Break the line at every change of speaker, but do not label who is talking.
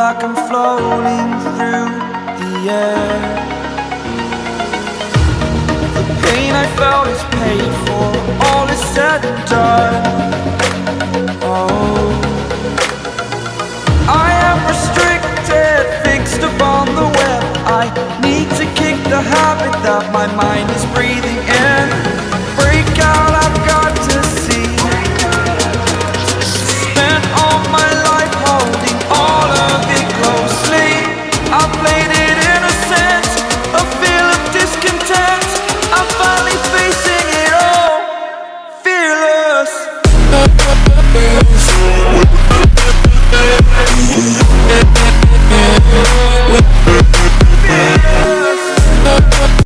like I'm floating through the air. The pain I felt is paid for, all is said and done. Oh, I am restricted, fixed upon the web. I need to kick the habit that my mind is breathing.